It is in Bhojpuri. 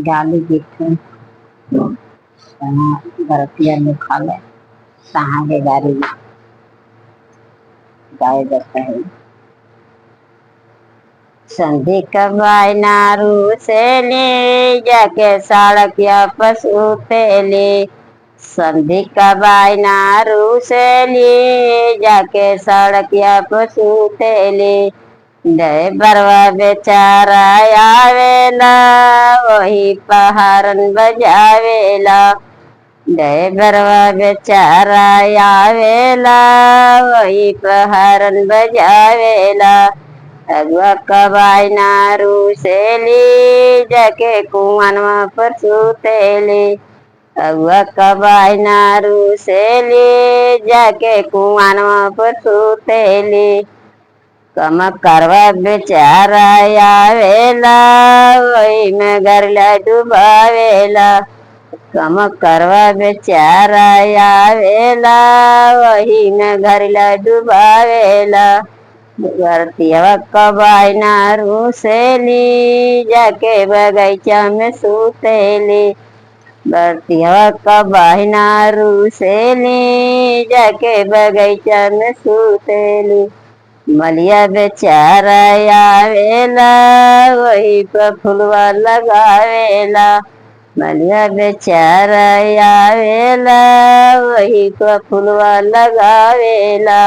डाली गिट्ठी बरतिया में खा ले कहाँ के गाड़ी गाय जाता है। संधि कबाई नारू से ले जाके सड़किया पशु तेले। संधि कबाई नारू से ले जाके सड़किया पशु तेले। ड्राइवरवा बेचारा आवेला वही पहाड़न बजावेला। ड्राइवरवा बेचारा आवेला वही पहाड़न बजावेला। अगुआ कबाई नारू से ली जाके कुआनवा पर सुतेली। अगुआ कबाई नारू से ली जाके कुआनवा पर सुतेली। कम करवा बेचारा आवेला वही में गरला डुबावेला। कम करवा बेचारा आवेला वही में गरला डुबावेला। बरतिया कबाई नारू से ली जाके बगीचा में सुतेली। बरतिया कबाई नारू से ली जाके बगीचा में सुतेली। मलिया बेचारा आवेला वही पर फुलवा लगावेला। मलिया बेचारा आवेला वही पर फुलवा लगावेला।